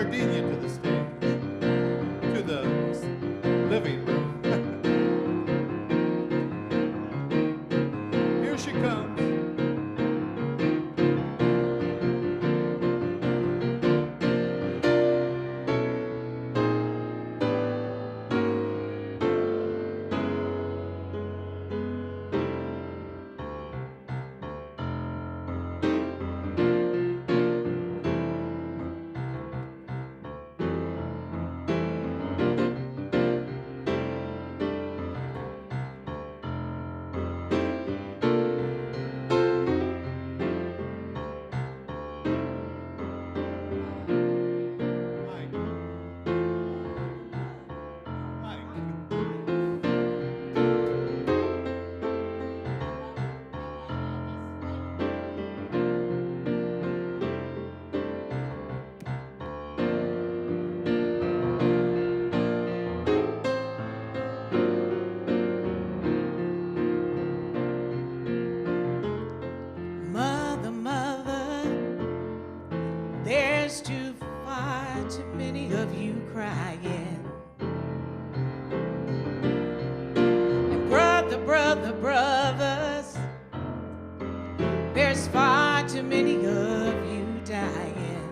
Gardenia to the stage, to the living room. Here she comes. There's too far, too many of you crying. And brothers, there's far too many of you dying.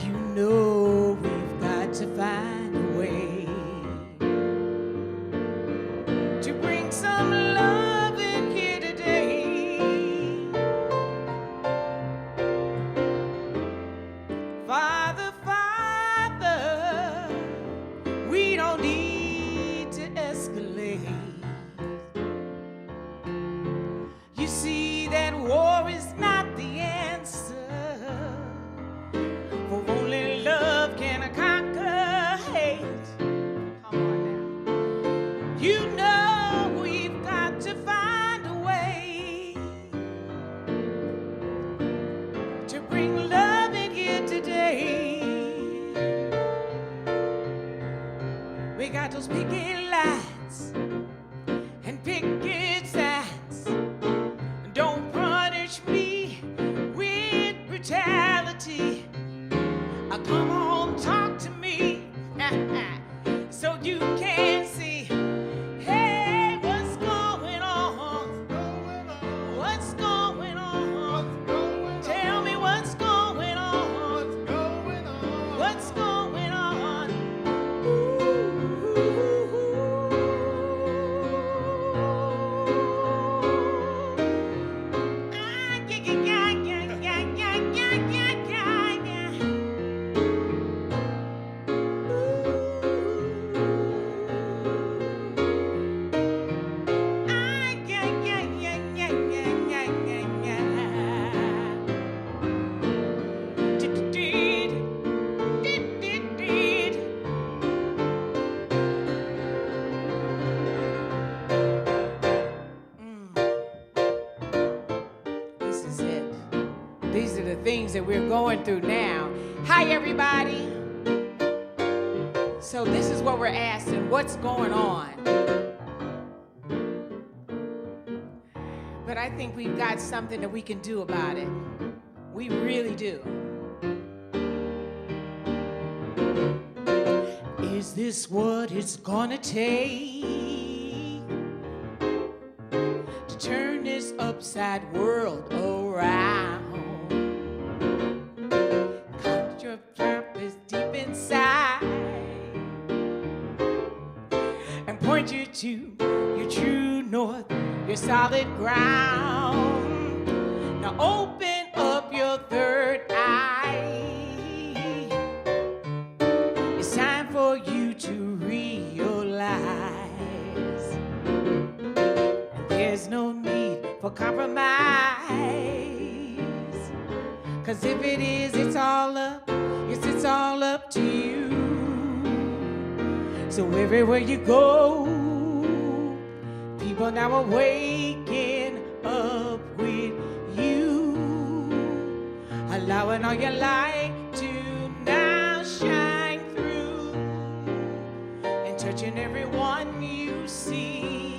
You know we've got to find a way to bring some love in here today. Father, we don't need to escalate. You see that war is not the answer, for only love can conquer hate. Come on now. You know we've got to find a way to bring love in here today. We got those picket lights and picket signs. Don't punish me with brutality. Come on, talk to me so you can see. Hey, what's going on? What's going on? Tell me what's going on. What's going on? This is it. These are the things that we're going through now. Hi, everybody. So this is what we're asking. What's going on? But I think we've got something that we can do about it. We really do. Is this what it's gonna take to turn this upside world around? Cut your purpose deep inside and point you to your true north, your solid ground. Now open up your third eye. It's time for you to realize, and there's no need for compromise. 'Cause if it is, it's all up. Yes, it's all up to you. So everywhere you go, people now are waking up with you, allowing all your light to now shine through, and touching everyone you see.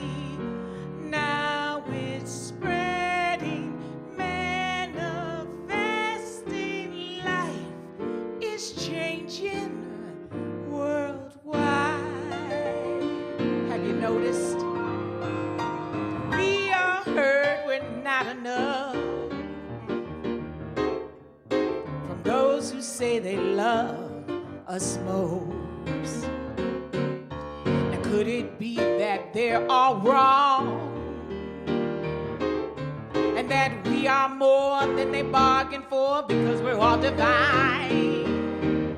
Now it's spreading, manifesting light. love from those who say they love us most. Now could it be that they're all wrong and that we are more than they bargained for because we're all divine,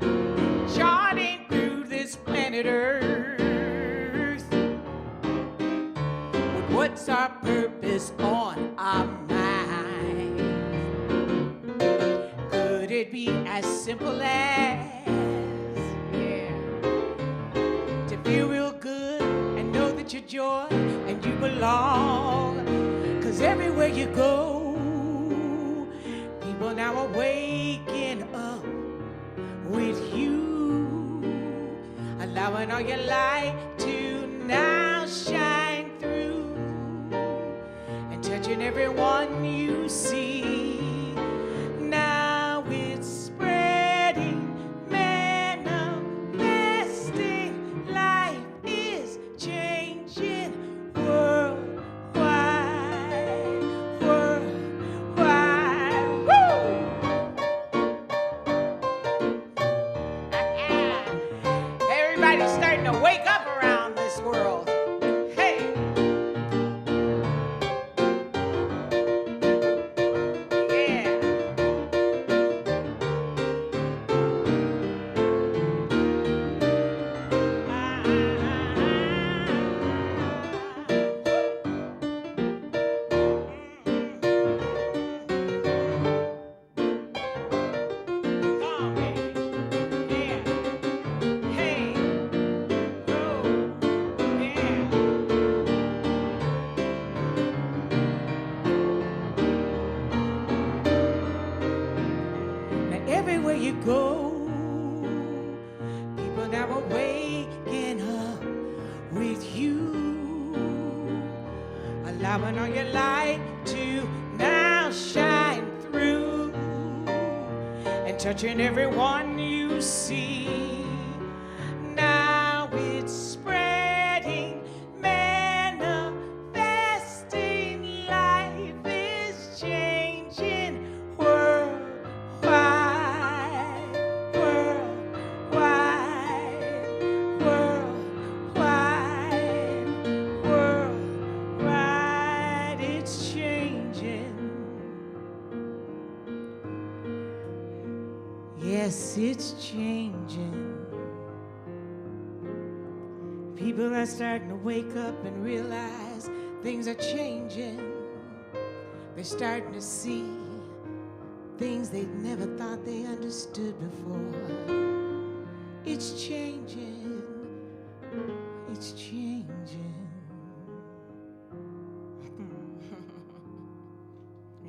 charting through this planet Earth? But what's our purpose on our mind? Could it be as simple as, yeah, to feel real good and know that you're joy and you belong? 'Cause everywhere you go, people now are waking up with you, allowing all your light to now shine through and touching everyone you see. Now it's spreading, manifesting, life is changing worldwide, worldwide. Woo! Everybody's starting to wake up around this world. Hey! Yeah! Come on, baby. Yeah. Hey. Oh. Yeah. Now everywhere you go, people now are waking up with you, allowing all your light to now shine through and touching everyone you see. Now it's spreading, manifesting, life is changing worldwide, worldwide, worldwide, worldwide. It's changing. Yes, it's changing. People are starting to wake up and realize things are changing. They're starting to see things they never thought they understood before. It's changing. It's changing.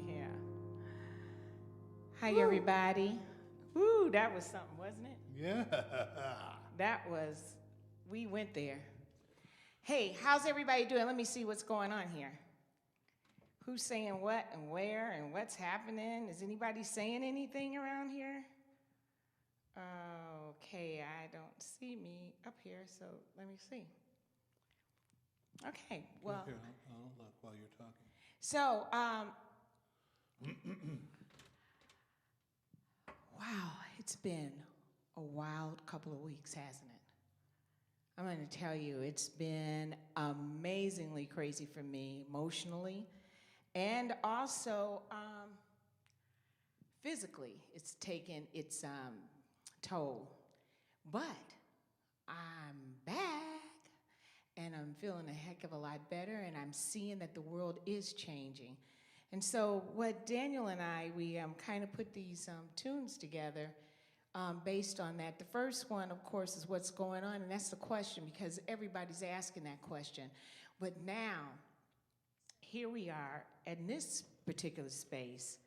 Yeah. Hi, everybody. Woo, that was something, wasn't it? Yeah. That was, we went there. Hey, how's everybody doing? Let me see what's going on here. Who's saying what and where and what's happening? Is anybody saying anything around here? Okay, I don't see me up here, so let me see. Okay, well. Here, I'll look while you're talking. So, wow, it's been a wild couple of weeks, hasn't it? I'm going to tell you, it's been amazingly crazy for me emotionally and also physically. It's taken its toll. But I'm back and I'm feeling a heck of a lot better and I'm seeing that the world is changing. And so what Daniel and I, we kind of put these tunes together based on that. The first one, of course, is what's going on, and that's the question because everybody's asking that question. But now, here we are in this particular space,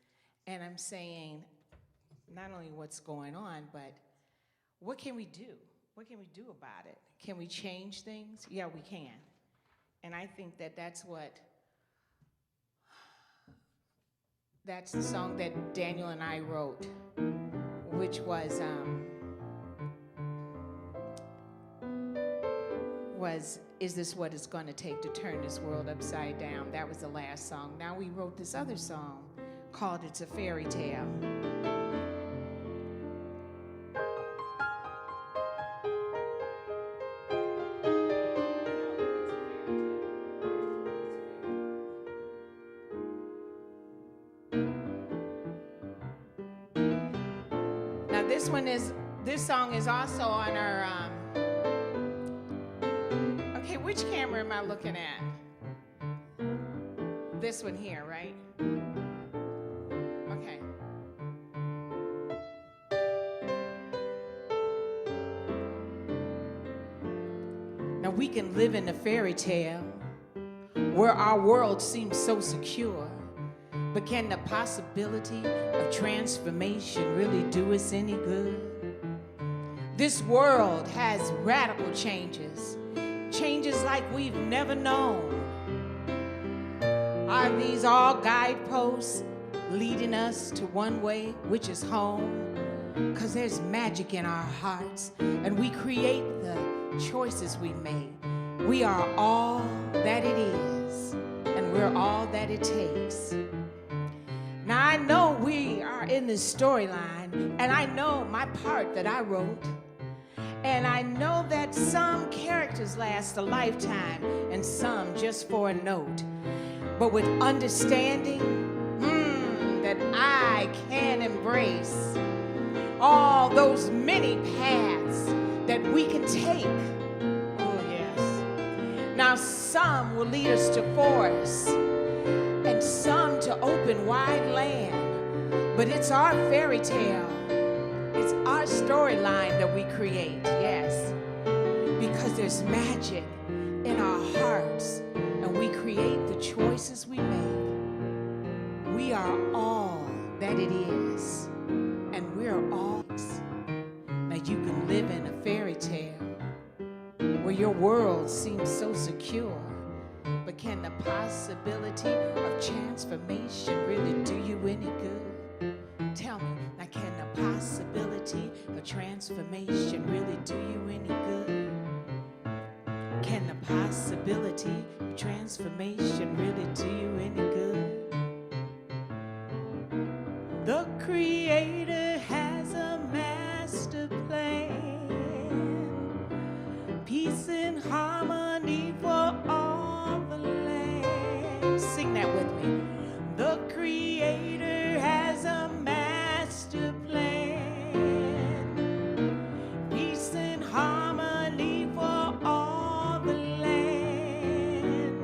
and I'm saying not only what's going on, but what can we do? What can we do about it? Can we change things? Yeah, we can. And I think that that's the song that Daniel and I wrote, which was was Is This What It's Gonna Take to Turn This World Upside Down? That was the last song. Now we wrote this other song called It's a Fairy Tale. Now this song is also on our okay, which camera am I looking at? This one here, right? Okay. Now we can live in a fairy tale where our world seems so secure, but can the possibility of transformation really do us any good? This world has radical changes, changes like we've never known. Are these all guideposts leading us to one way, which is home? 'Cause there's magic in our hearts, and we create the choices we make. We are all that it is, and we're all that it takes. Now I know we are in this storyline, and I know my part that I wrote. And I know that some characters last a lifetime and some just for a note. But with understanding that I can embrace all those many paths that we can take. Oh, yes. Now some will lead us to forests and some to open wide land. But it's our fairy tale. It's our storyline that we create, yes. Because there's magic in our hearts, and we create the choices we make. We are all that it is, and we're all. Now you can live in a fairy tale where your world seems so secure, but can the possibility of transformation really do you any good? Tell me, now can the possibility of transformation really do you any good? Can the possibility of transformation really do you any good? The Creator has a master plan, peace and harmony for all the land. Sing that with me. The Creator has a master plan, peace and harmony for all the land.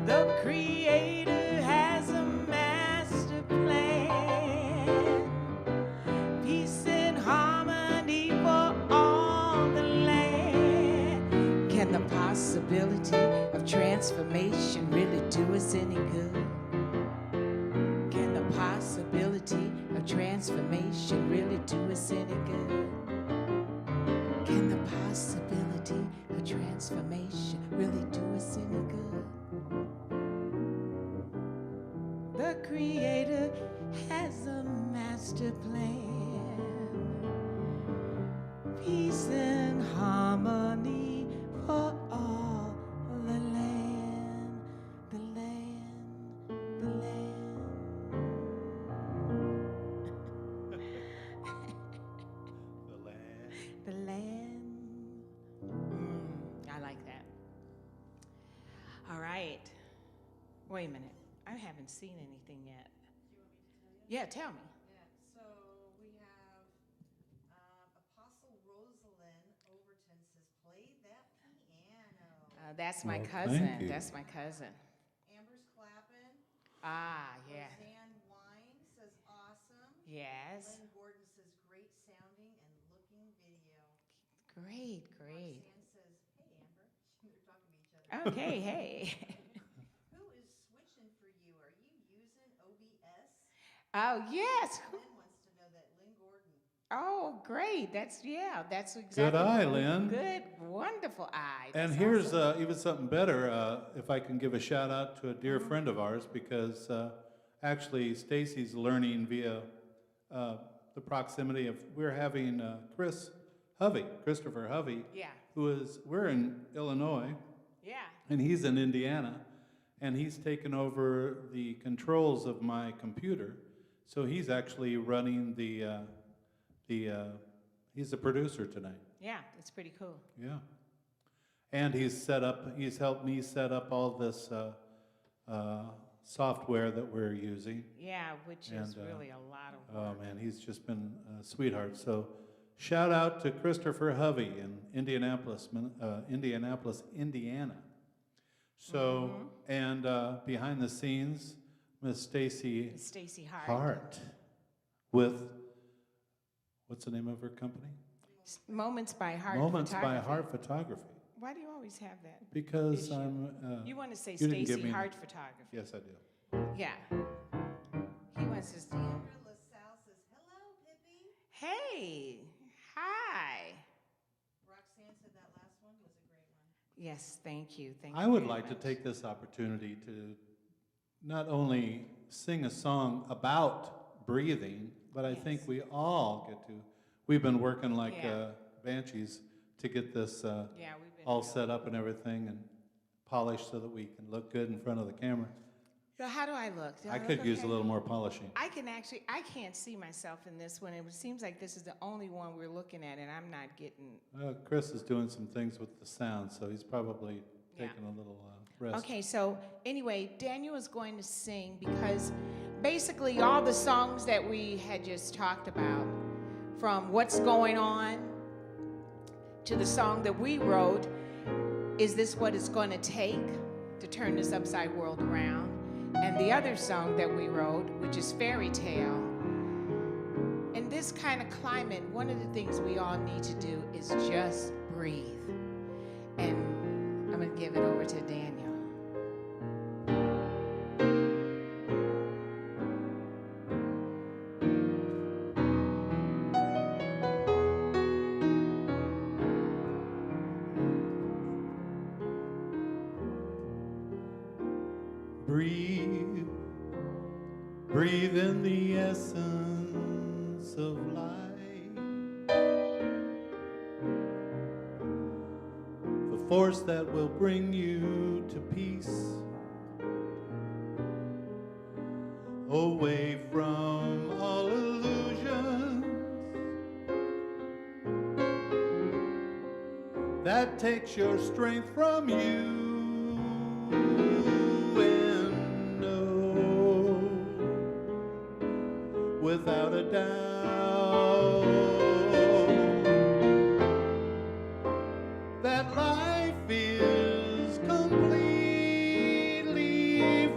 The Creator has a master plan, peace and harmony for all the land. Can the possibility of transformation really do us any good? Can the possibility of transformation really do us any good? Can the possibility of transformation really do us any good? The Creator has a master plan, peace and harmony for all the land, the land, the land. The land. The land. I like that. All right. Wait a minute. I haven't seen anything yet. Yeah, tell me. Yeah, so we have Apostle Rosalind Overton says, play that piano. That's my Well, cousin. thank you. That's my cousin. Amber's clapping. Ah, yeah. Roseanne Wine says, awesome. Yes. Lynn Gordon says, great sounding and looking video. Great, great. Roxanne says, hey, Amber. They're talking to each other. Okay, hey. Who is switching for you? Are you using OBS? Oh, yes. Lynn wants to know that. Lynn Gordon. Oh, great. That's exactly. Good eye, Lynn. Good, wonderful eye. And That's here's awesome. even something better, if I can give a shout out to a dear friend of ours, because actually Stacy's learning via the proximity of, we're having Christopher Hovey, Yeah. we're in Illinois, Yeah. and he's in Indiana, and he's taken over the controls of my computer. So he's actually running he's the producer tonight. Yeah, it's pretty cool. Yeah. And he's helped me set up all this software that we're using. Yeah, which is And, really a lot of Oh work. man, he's just been a sweetheart. So shout out to Christopher Hovey in Indianapolis, Indiana. So, and behind the scenes, Miss Stacy Stacy Hart. Hart with, what's the name of her company? Moments by Heart. Moments by Photography. Heart Photography. Why do you always have that? Because issue? I'm. You want to say you didn't give Stacy me- Hart Photography? Yes, I do. Yeah. He wants us to. Sandra LaSalle says, hello, Pippi. Hey, hi. Roxanne said that last one was a great one. Yes, thank you. Thank you. I would very like to much. take this opportunity to not only sing a song about breathing, but I think Yes. we all get to. We've been working like Yeah. banshees to get this Yeah, we've been all set up and everything and polished so that we can look good in front of the camera. So how do I look? Do I look could use a okay? little more polishing. I can't see myself in this one. It seems like this is the only one we're looking at, and I'm not getting. Chris is doing some things with the sound, so he's probably Yeah. taking a little rest. Okay, so anyway, Daniel is going to sing because basically all the songs that we had just talked about, from What's Going On to the song that we wrote, Is This What It's Going to Take to Turn This Upside World Around? And the other song that we wrote, which is Fairy Tale. In this kind of climate, one of the things we all need to do is just breathe. And I'm going to give it over to Daniel. Breathe, breathe in the essence of life, the force that will bring you to peace, away from all illusions that takes your strength from you. Without a doubt, that life is completely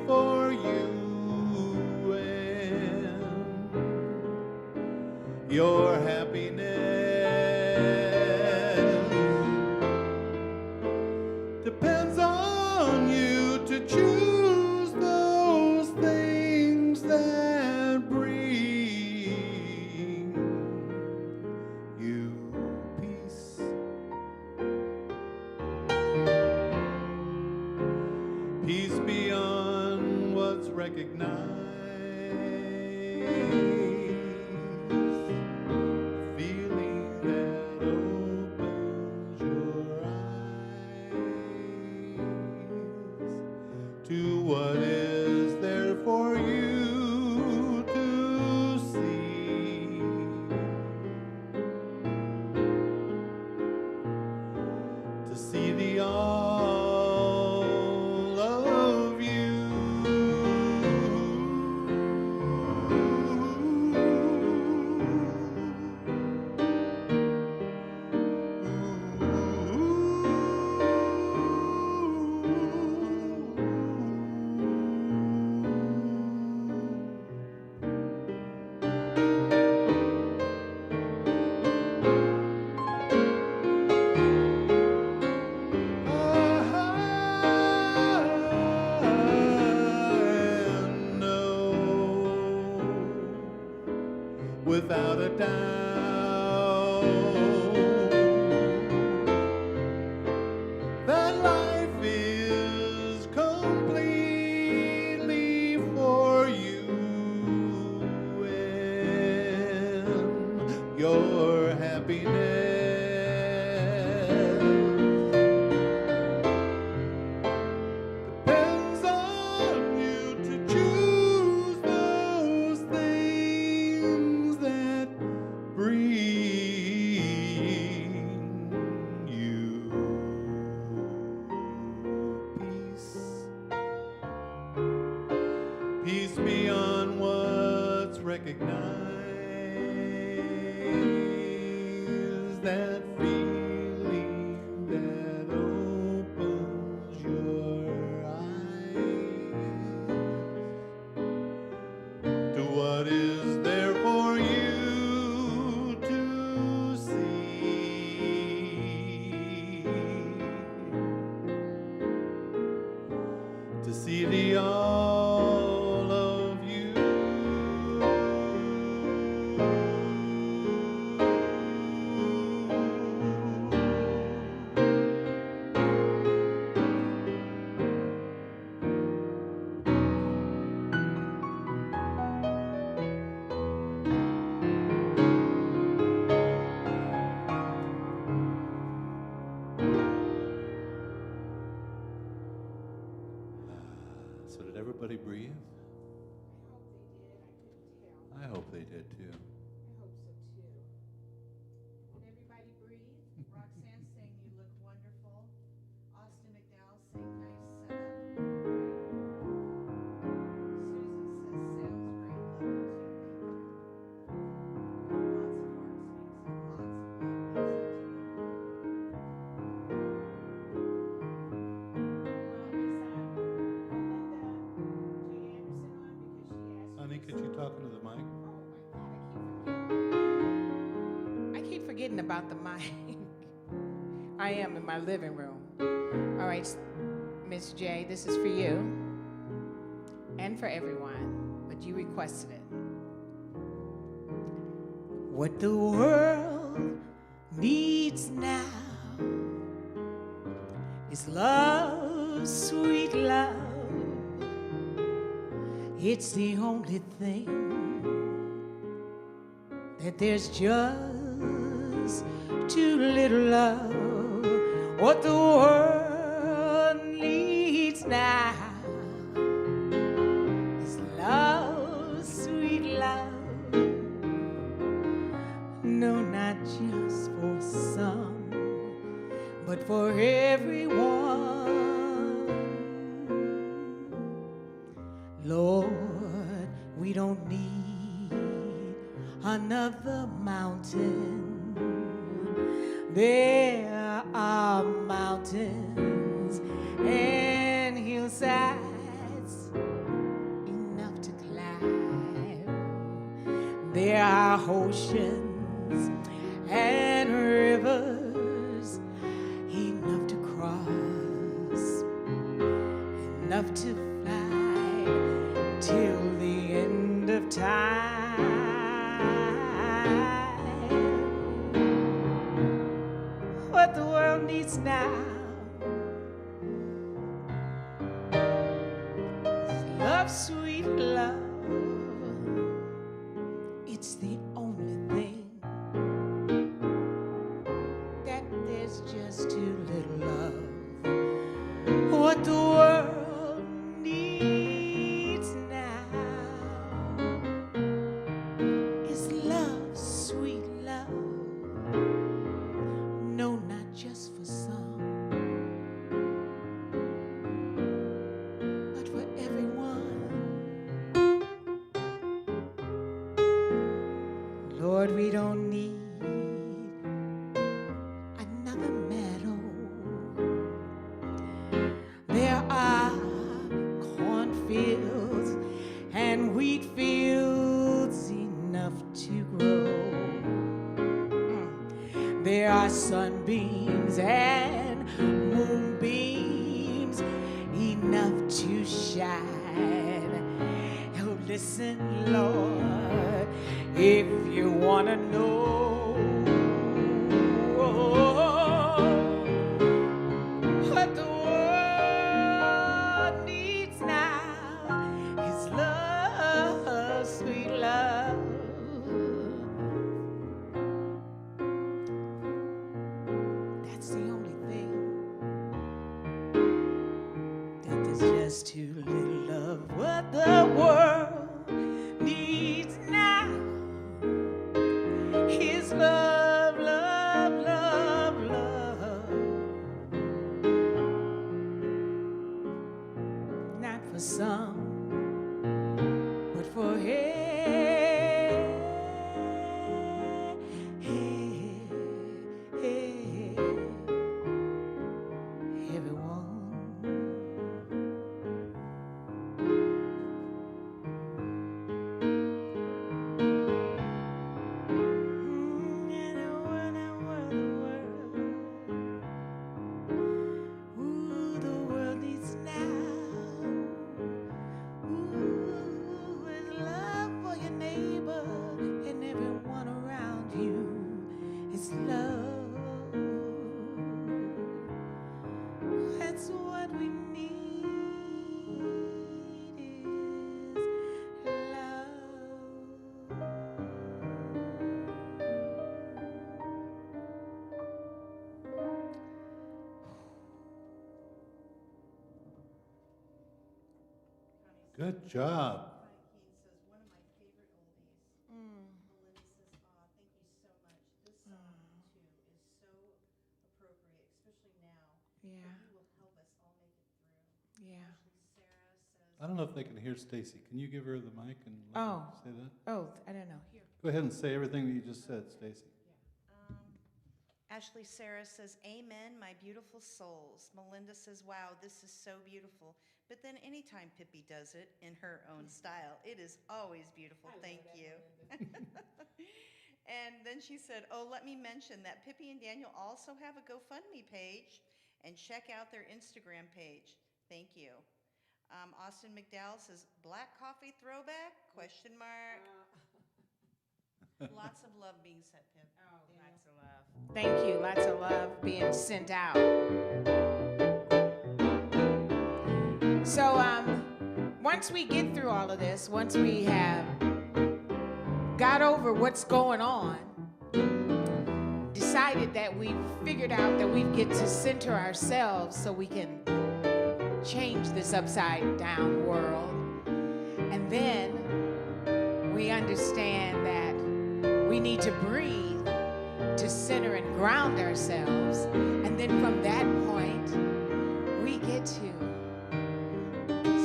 for you and your happiness depends on you to choose those things that bring you peace. Peace beyond what's recognized. Feeling that opens your eyes to what is there for you to see. To see the all of you. Without a doubt, that life is completely for you and your happiness I hope they did too. I hope so too. Did everybody breathe? Roxanne saying you look wonderful. Austin McDowell saying nice setup. Susan says sounds great. Love you too. Thank you. Honey, could you talk into the mic? I keep forgetting about the mic. I am in my living room. All right, Miss J, this is for you and for everyone, but you requested it. What the world needs now is love, sweet love. It's the only thing that there's just too little of. What the world needs now is love, sweet love. No, not just for some, but for everyone. Lord, we don't need another mountain. There are mountains and hillsides enough to climb. There are oceans and rivers enough to cross, enough to fly till the end of time. What the world needs now is love, sweet love. It's the only thing that there's just too little of. What the world needs now is love, sweet love. No, not just for some, but for everyone. Lord, we don't need another medal. There are cornfields and wheat fields enough to grow. There are sunbeams and moonbeams enough to shine. Oh, listen, Lord, if you want to know what the world needs now is love, sweet love. That's the only thing that there's just too little of. What the world needs now is love, love, love, love. Not for some, but for everyone. Ooh, the world needs now. Ooh, is love for your neighbor and everyone around you. It's love. That's what we need is love. Good job. Connie Keene says one of my favorite oldies. Yeah. He will help us all make it through. Yeah. Ashley Sarah says, I don't know if they can hear Stacy. Can you give her the mic and let Oh. her say that? Oh, I don't know. Here. Go ahead and say everything that you just said, Stacy. Ashley Sarah says, Amen, my beautiful souls. Melinda says, wow, this is so beautiful. But then anytime Pippi does it in her own style, it is always beautiful. Thank you. And then she said, oh, let me mention that Pippi and Daniel also have a GoFundMe page, and check out their Instagram page. Thank you. Austin McDowell says, black coffee throwback? Question mark. Lots of love being sent, Pip. Oh, lots of love. Thank you. Lots of love being sent out. So, once we get through all of this, once we have got over what's going on, decided that we've figured out that we get to center ourselves so we can change this upside down world. And then we understand that we need to breathe to center and ground ourselves. And then from that point, we get to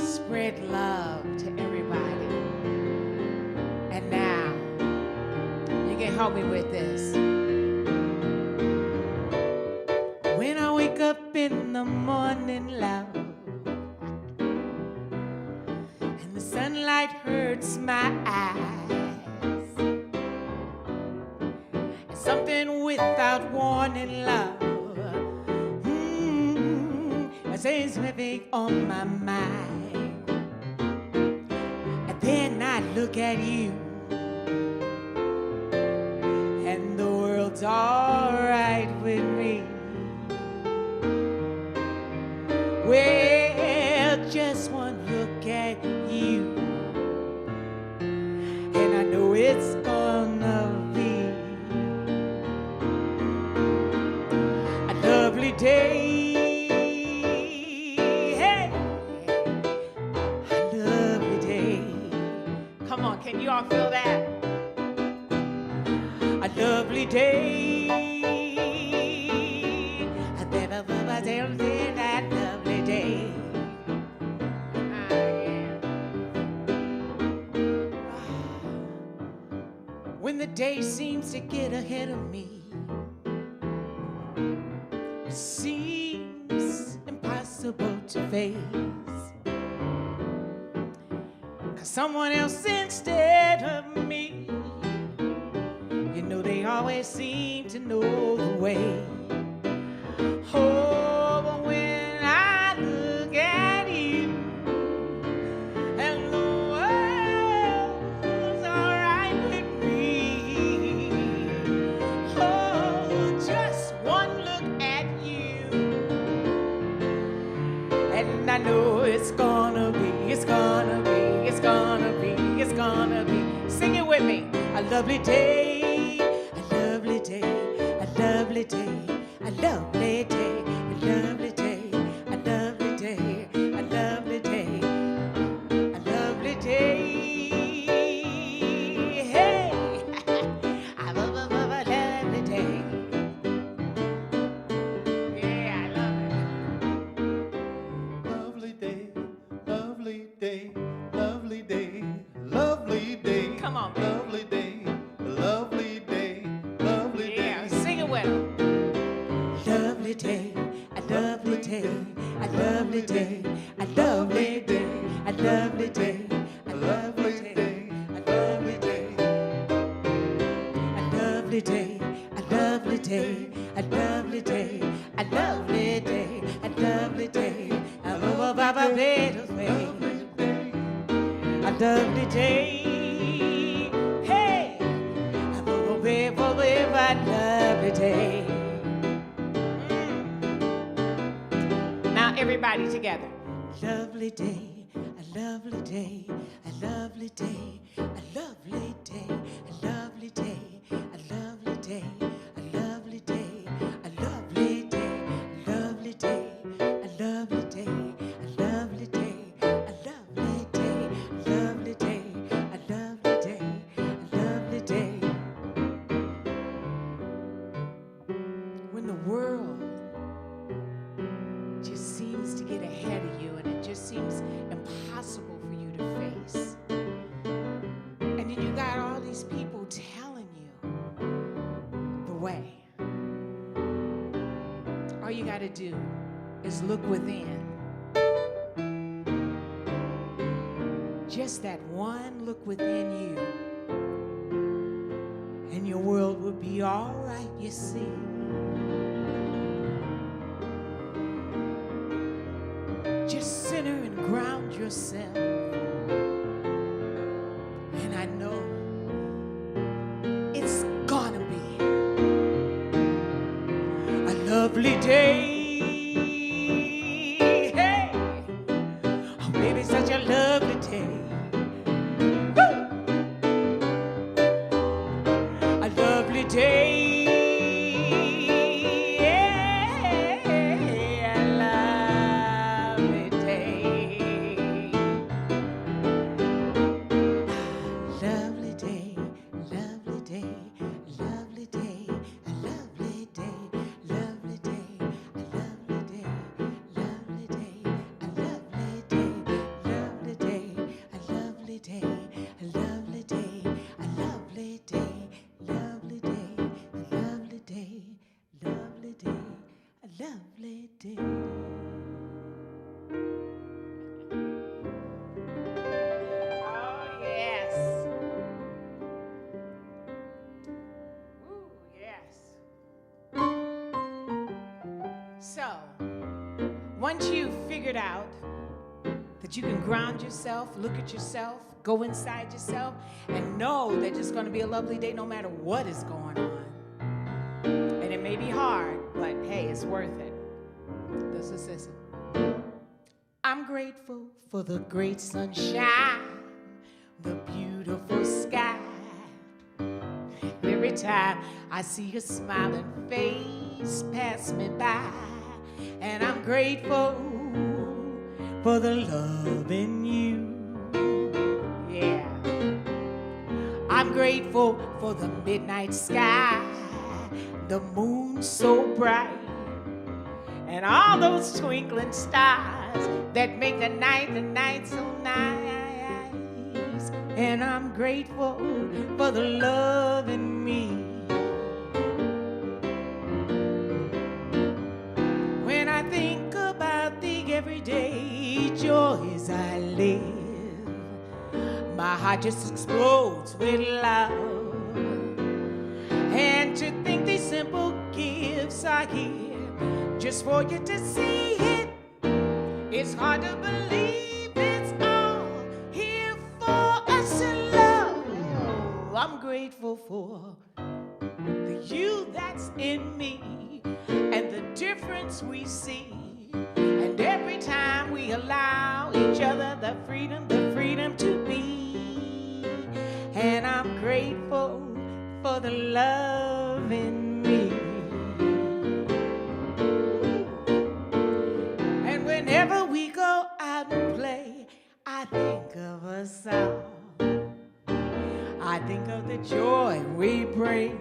spread love to everybody. And now, you can help me with this. When I wake up in the morning, love, and the sunlight hurts my eyes, and something without warning, love, says something on my mind. And then I look at you, and the world's all right with me. Well, just one look at you, and I know it's gonna be a lovely day. Hey, a lovely day. Come on, can you all feel that? A lovely day. That lovely day. When the day seems to get ahead of me, it seems impossible to face, 'cause someone else instead of me, you know they always seem to know the way. Oh, but when I look at you, and the world's all right with me. Oh, just one look at you, and I know it's gonna be, it's gonna be, it's gonna be, it's gonna be. Sing it with me. A lovely day, a lovely day, a lovely day, a lovely day, a lovely day, a lovely day, a lovely day, a lovely day. Hey, I love a lovely day. Yeah, I love it. Lovely day, lovely day, lovely day, lovely day. Come on, baby. Lovely day, lovely day, lovely Yeah, day. sing it with 'em. Lovely day, a lovely day, a lovely day, a lovely day, a lovely day, a lovely day, a lovely day, a lovely day, a lovely day, a lovely day, a lovely day, a lovely day, a lovely day. Hey, a lovely day. Now everybody together. Lovely day, a lovely day, a lovely day, a lovely day, a lovely day, a lovely day, a lovely day, a lovely day, a lovely day, a lovely day, a lovely day, a lovely day, a lovely day, a lovely day, a lovely day. When the world all these people telling you the way. All you got to do is look within. Just that one look within you, and your world will be all right, you see. Just center and ground yourself. And I know it's gonna be a lovely day. Hey, oh baby, such a lovely day. Woo! A lovely day. So, once you've figured out that you can ground yourself, look at yourself, go inside yourself, and know that it's going to be a lovely day no matter what is going on. And it may be hard, but hey, it's worth it. This is this. I'm grateful for the great sunshine, the beautiful sky. Every time I see your smiling face pass me by, and I'm grateful for the love in you. Yeah. I'm grateful for the midnight sky, the moon so bright, and all those twinkling stars that make the night so nice. And I'm grateful for the love in me. When I think about the everyday joys I live, my heart just explodes with love. And to think these simple gifts are here just for you to see it, it's hard to believe it's all here for us to love. I'm grateful for the you that's in me and the difference we see. And every time we allow each other the freedom to be. And I'm grateful for the love in me. And whenever we go out and play, I think of us all. I think of the joy we bring.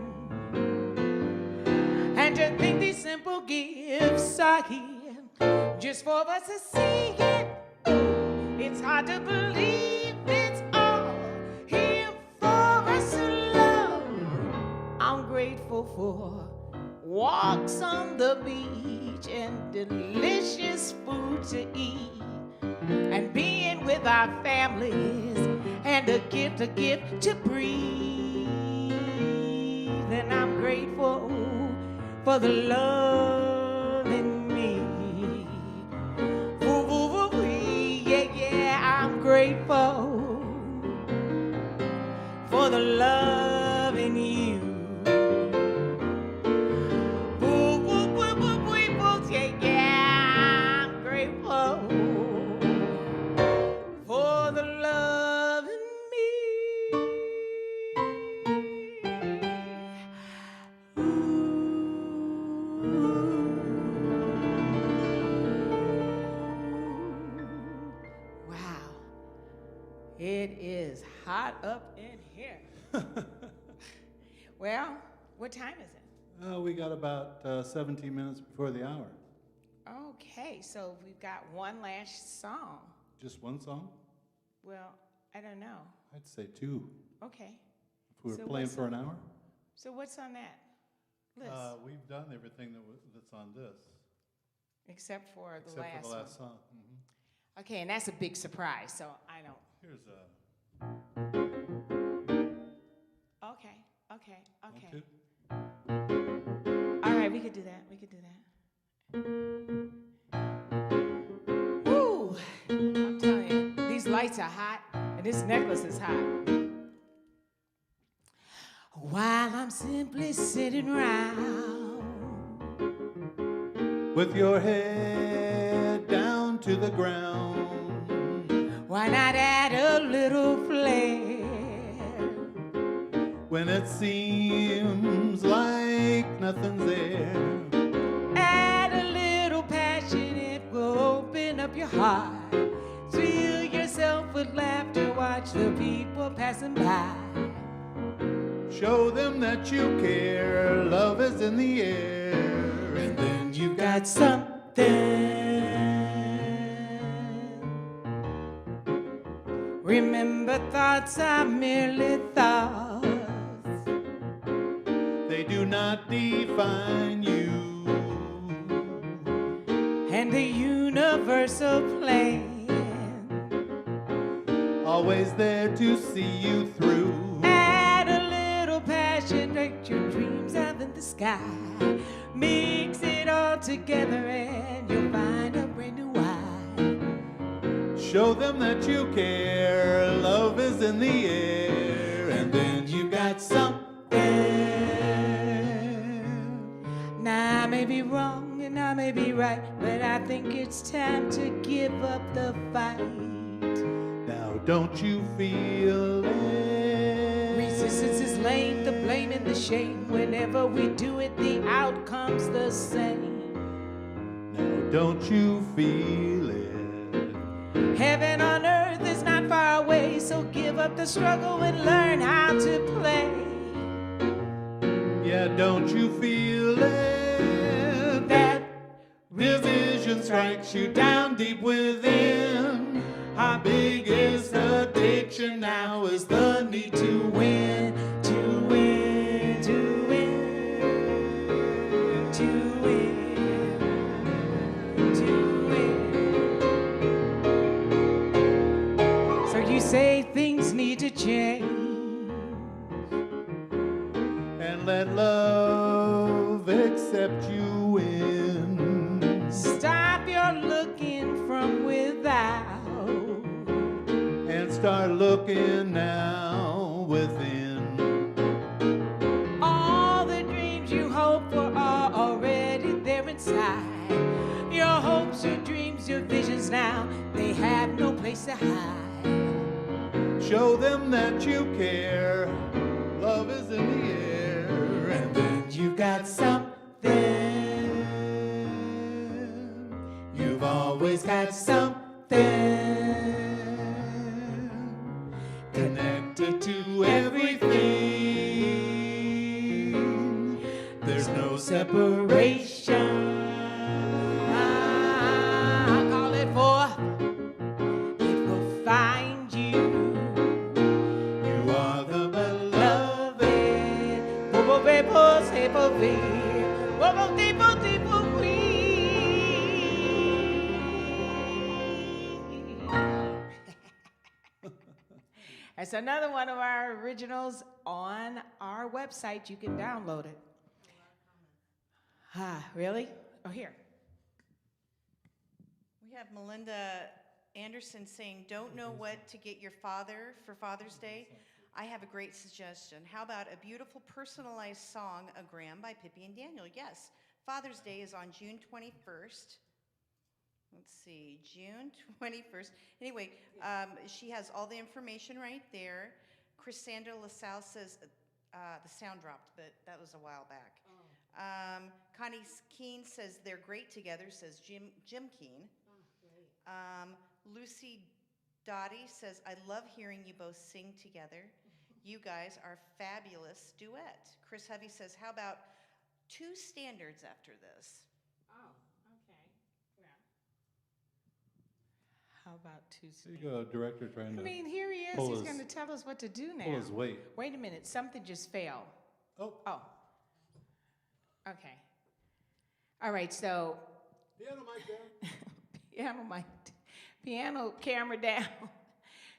And to think these simple gifts are here just for us to see it. It's hard to believe it's all here for us to love. I'm grateful for walks on the beach and delicious food to eat, and being with our families, and a gift to breathe. And I'm grateful for the love in me. Ooh, ooh, ooh, yeah, I'm grateful for the love in you. Ooh, ooh, ooh, ooh, ooh, yeah, I'm grateful for the love in me. Wow, it is hot up in here. Well, what time is it? We got about 17 minutes before the hour. Okay, so we've got one last song. Just one song? Well, I don't know. I'd say two. Okay. If we were So playing what's for an hour? So what's on that list? We've done everything that's on this, Except for the except last for the last one. song. Okay, and that's a big surprise, so I don't. Here's Okay, okay, one, okay. two. All right, we could do that. We could do that. Woo! I'm telling you, these lights are hot, and this necklace is hot. While I'm simply sitting round, With your head down to the ground, why not add a little flair? when it seems like nothing's there, Add a little passion, it will open up your heart. Fill yourself with laughter, watch the people passing by. show them that you care, love is in the air, and then you got something. Remember, thoughts are merely thoughts. They do not define you. And the universal plan, Always there to see you through. add a little passion, make your dreams up in the sky. Mix it all together and you'll find a brand new why. Show them that you care, love is in the air, and then you got something. Now I may be wrong and I may be right, but I think it's time to give up the fight. Now don't you feel it? Resistance is lame, the blame and the shame. Whenever we do it, the outcome's the same. Now don't you feel it? Heaven on earth is not far away, so give up the struggle and learn how to play. Yeah, don't you feel it? That division strikes you down deep within. Our biggest addiction now is the need to win, to win, to win, to win, to win. So you say things need to change, and let love accept you in. stop your looking from without And start looking now within. all the dreams you hope for are already there inside. Your hopes, your dreams, your visions now, they have no place to hide. Show them that you care, love is in the air, and then you got something. You've always got something connected to everything. There's no separation. Call it forth, it will find you. You are the beloved. Bobo bebo sebo vi, bobo tipo tipo vi. That's another one of our originals on our website. You can download it. Ah, really? Oh, here. We have Melinda Anderson saying, don't know what to get your father for Father's Day? I have a great suggestion. How about a beautiful personalized song-ogram by Pippi and Daniel? Yes, Father's Day is on June 21st. Let's see, June 21st. Anyway, she has all the information right there. Chrisandra LaSalle says, the sound dropped, but that was a while back. Connie Keene says, they're great together, says Jim Keene. Lucy Dottie says, I love hearing you both sing together. You guys are fabulous duet. Chris Hovey says, how about 2 standards after this? Oh, okay. How about Tuesday? There you go, director trying I to mean, here he is. pull He's his- going to tell us what to do now. pull his weight. Wait a minute. Something just fell. Oh, Oh. Okay. All right, so piano mic down. piano mic, piano camera down.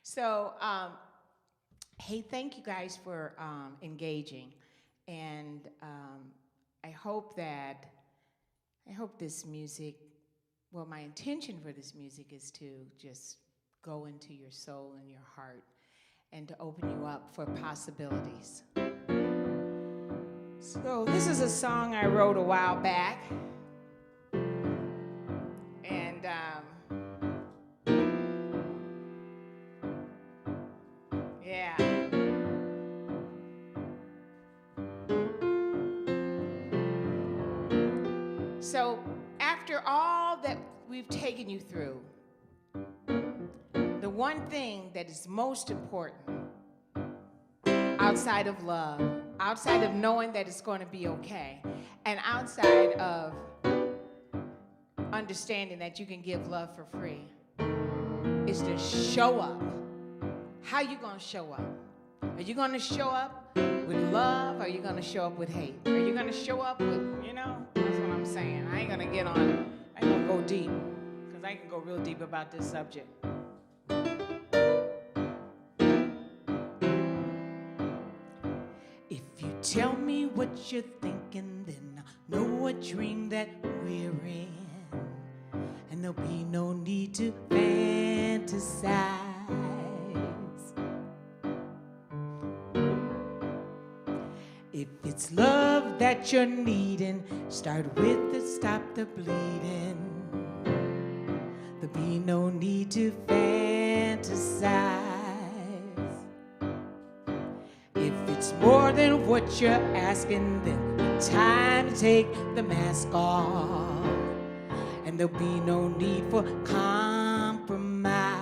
So, hey, thank you guys for engaging, and I hope this music. Well, my intention for this music is to just go into your soul and your heart, and to open you up for possibilities. So this is a song I wrote a while back, and yeah. So after all that we've taken you through, the one thing that is most important outside of love, outside of knowing that it's going to be okay, and outside of understanding that you can give love for free, is to show up. How you going to show up? Are you going to show up with love, or are you going to show up with hate? Are you going to show up with, that's what I'm saying. I ain't going to go deep, because I can go real deep about this subject. If you tell me what you're thinking, then I'll know what dream that we're in, and there'll be no need to fantasize. If it's love that you're needing, start with the stop the bleeding. There'll be no need to fantasize. If it's more than what you're asking, then time to take the mask off, and there'll be no need for compromise.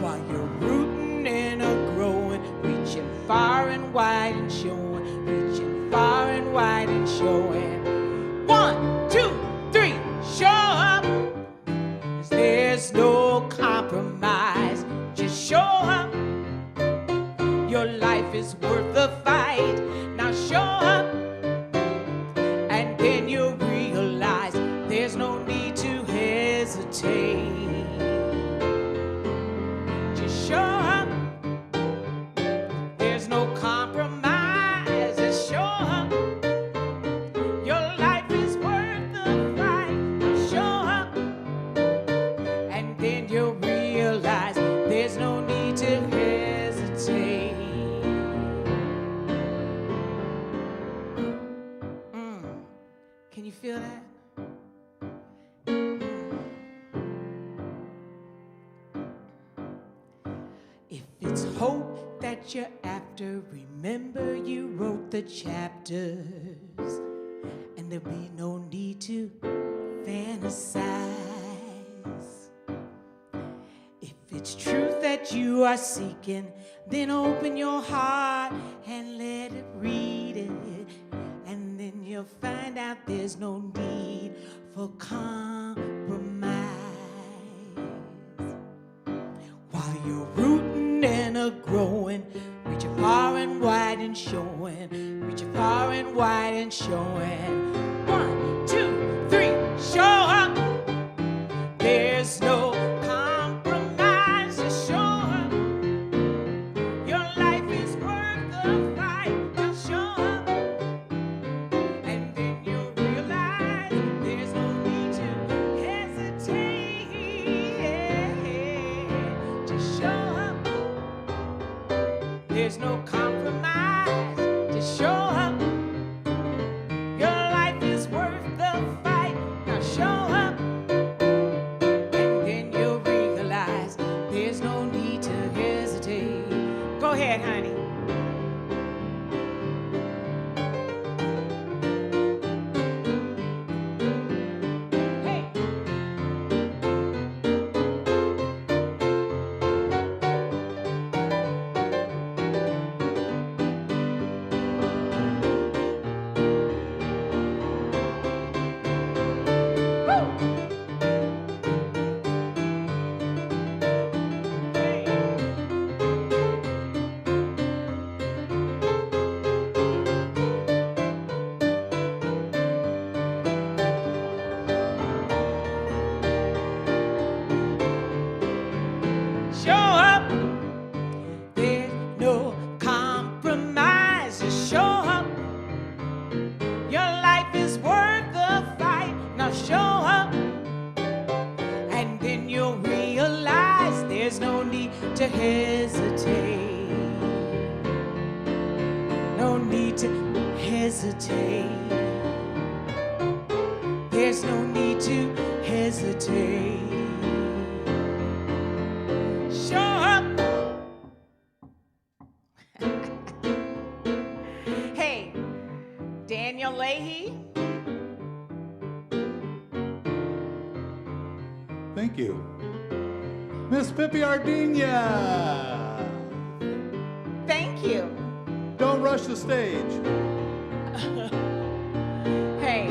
While you're rooting and growing, reaching far and wide and showing, reaching far and wide and showing. 1, 2, 3, show up. 'Cause there's no compromise. Just show up. Your life is worth the fight. Now show up, and then you'll realize there's no need to hesitate. Show up. There's no compromise. Just show up. Your life is worth the fight. Show up, and then you'll realize there's no need to hesitate. Can you feel that? If it's hope that you're after, remember you wrote the chapters, and there'll be no need to fantasize. If it's truth that you are seeking, then open your heart and let it read it, and then you'll find out there's no need for compromise. While you're rooting and growing, reaching far and wide and showing, reaching far and wide and showing. 1, 2, 3, show up. There's no compromise. Just show up. Your life is worth the fight. Just show up, and then you'll realize there's no need to hesitate. Just show up. There's no compromise. Just show up. Your life is worth the fight. Now show up, and then you'll realize there's no need to hesitate. Go ahead, honey. Hey. And then you'll realize there's no need to hesitate. No need to hesitate. There's no need to hesitate. Show up. Hey, Daniel Leahy. Thank you. Miss Pippi Ardenia. Thank you. Don't rush the stage. Hey,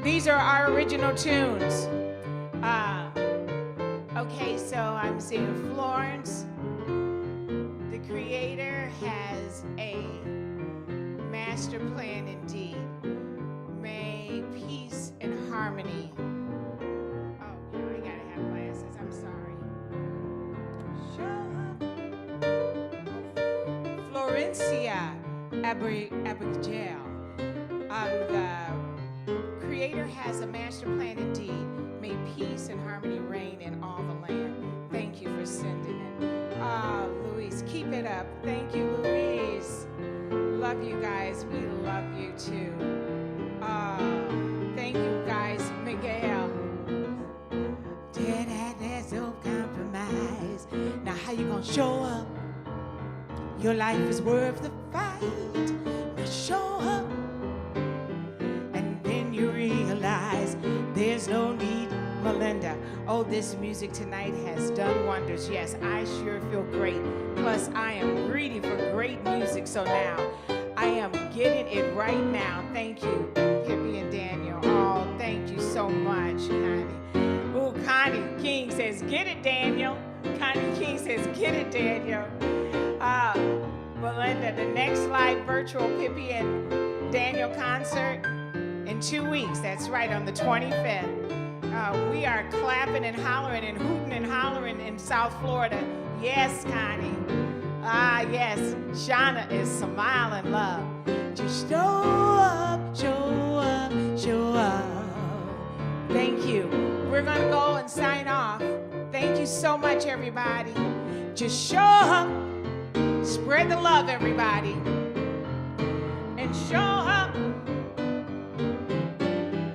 these are our original tunes. Okay, so I'm seeing Florence. The creator has a master plan indeed. May peace and harmony. Oh, yeah, I gotta have glasses. I'm sorry. Florencia Abigail. The creator has a master plan indeed. May peace and harmony reign in all the land. Thank you for sending it. Louise, keep it up. Thank you, Louise. Love you guys. We love you too. Thank you guys, Miguel. There's no compromise. Now how you gonna show up? Your life is worth the fight. Now show up. And then you realize there's no need, Melinda. Oh, this music tonight has done wonders. Yes, I sure feel great. Plus, I am greedy for great music. So now, I am getting it right now. Thank you, Pippi and Daniel. Oh, thank you so much, Connie. Oh, Connie King says, get it, Daniel. Connie King says, get it, Daniel. Melinda, the next live virtual Pippi and Daniel concert in 2 weeks. That's right, on the 25th. We are clapping and hollering and hooting and hollering in South Florida. Yes, Connie. Yes. Shauna is smiling, love. Just show up, show up, show up. Thank you. We're going to go and sign off. Thank you so much, everybody. Just show up. Spread the love, everybody. And show